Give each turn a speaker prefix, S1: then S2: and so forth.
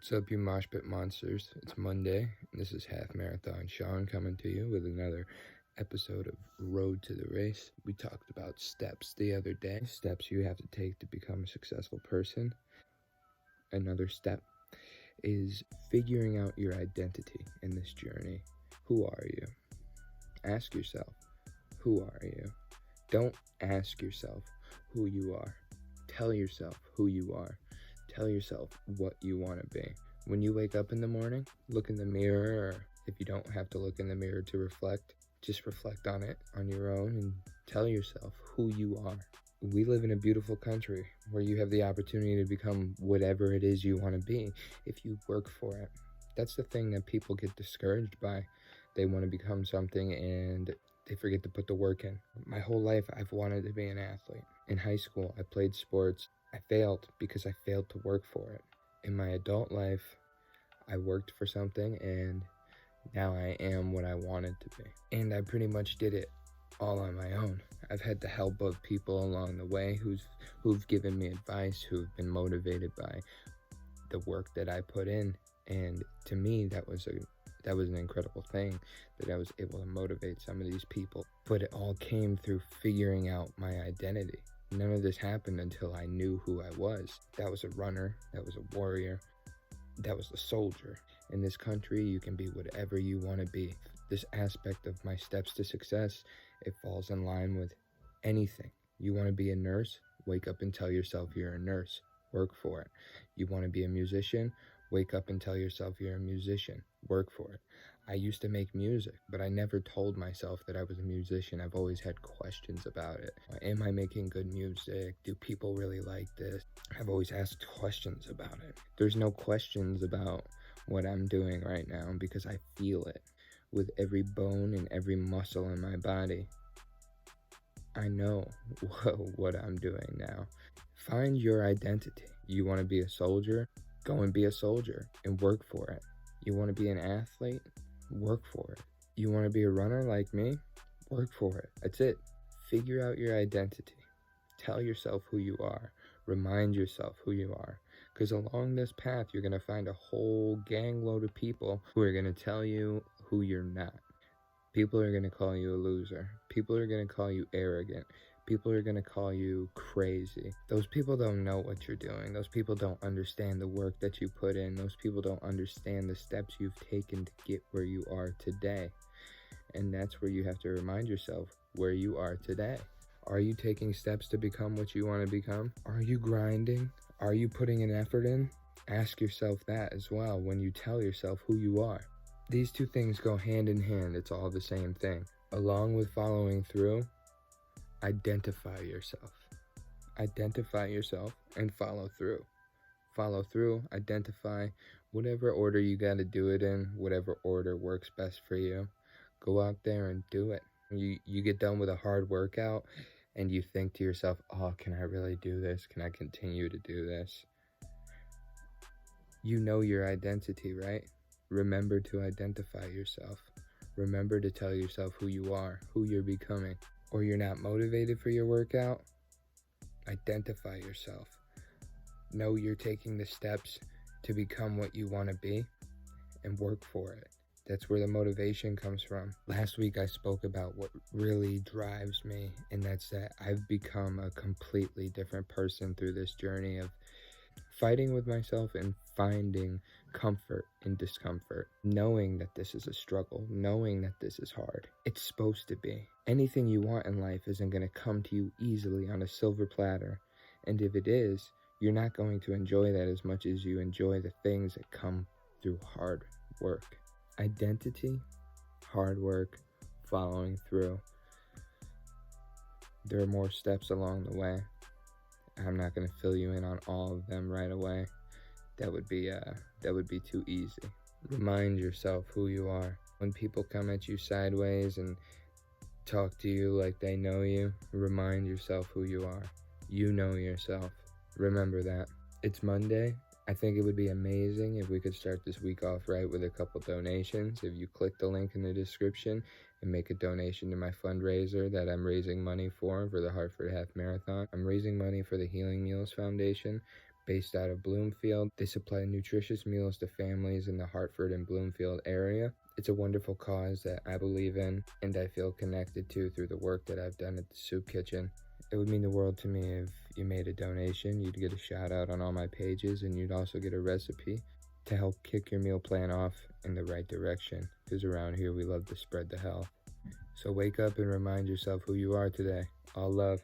S1: What's up, you mosh pit monsters? It's Monday, and this is Half Marathon Sean coming to you with another episode of Road to the Race. We talked about steps the other day, steps you have to take to become a successful person. Another step is figuring out your identity in this journey. Who are you? Ask yourself, who are you? Don't ask yourself who you are. Tell yourself who you are. Tell yourself what you want to be. When you wake up in the morning, look in the mirror, or if you don't have to look in the mirror to reflect, just reflect on it on your own and tell yourself who you are. We live in a beautiful country where you have the opportunity to become whatever it is you want to be if you work for it. That's the thing that people get discouraged by. They want to become something and they forget to put the work in. My whole life, I've wanted to be an athlete. In high school, I played sports. I failed because I failed to work for it. In my adult life, I worked for something and now I am what I wanted to be. And I pretty much did it all on my own. I've had the help of people along the way who've given me advice, who've been motivated by the work that I put in. And to me, that was an incredible thing that I was able to motivate some of these people. But it all came through figuring out my identity. None of this happened until I knew who I was. That was a runner, that was a warrior, that was a soldier. In this country, you can be whatever you want to be. This aspect of my steps to success, it falls in line with anything. You want to be a nurse? Wake up and tell yourself you're a nurse. Work for it. You want to be a musician? Wake up and tell yourself you're a musician. Work for it. I used to make music, but I never told myself that I was a musician. I've always had questions about it. Am I making good music? Do people really like this? I've always asked questions about it. There's no questions about what I'm doing right now because I feel it. With every bone and every muscle in my body, I know what I'm doing now. Find your identity. You want to be a soldier? Go and be a soldier and work for it. You want to be an athlete? Work for it. You want to be a runner like me? Work for it. That's it. Figure out your identity. Tell yourself who you are. Remind yourself who you are. Because along this path, you're going to find a whole gang load of people who are going to tell you who you're not. People are going to call you a loser. People are going to call you arrogant. People are going to call you crazy. Those people don't know what you're doing. Those people don't understand the work that you put in. Those people don't understand the steps you've taken to get where you are today. And that's where you have to remind yourself where you are today. Are you taking steps to become what you want to become? Are you grinding? Are you putting an effort in? Ask yourself that as well when you tell yourself who you are. These two things go hand in hand. It's all the same thing. Along with following through, identify yourself. Identify yourself and follow through. Follow through, identify, whatever order you got to do it in, whatever order works best for you. Go out there and do it. You get done with a hard workout and you think to yourself, oh, can I really do this? Can I continue to do this? You know your identity, right? Remember to identify yourself. Remember to tell yourself who you are, who you're becoming. Or you're not motivated for your workout, identify yourself. Know you're taking the steps to become what you want to be and work for it. That's where the motivation comes from. Last week I spoke about what really drives me, and that's that I've become a completely different person through this journey of fighting with myself and finding comfort in discomfort, knowing that this is a struggle, knowing that this is hard. It's supposed to be. Anything you want in life isn't going to come to you easily on a silver platter. And if it is, you're not going to enjoy that as much as you enjoy the things that come through hard work. Identity, hard work, following through. There are more steps along the way. I'm not going to fill you in on all of them right away. That would be too easy. Remind yourself who you are. When people come at you sideways and talk to you like they know you, remind yourself who you are. You know yourself. Remember that. It's Monday. I think it would be amazing if we could start this week off right with a couple donations. If you click the link in the description and make a donation to my fundraiser that I'm raising money for the Hartford Half Marathon. I'm raising money for the Healing Meals Foundation Based out of Bloomfield, they supply nutritious meals to families in the Hartford and Bloomfield area. It's a wonderful cause that I believe in and I feel connected to through the work that I've done at the soup kitchen. It would mean the world to me if you made a donation. You'd get a shout out on all my pages, and you'd also get a recipe to help kick your meal plan off in the right direction, because around here we love to spread the health. So wake up and remind yourself who you are today. All love.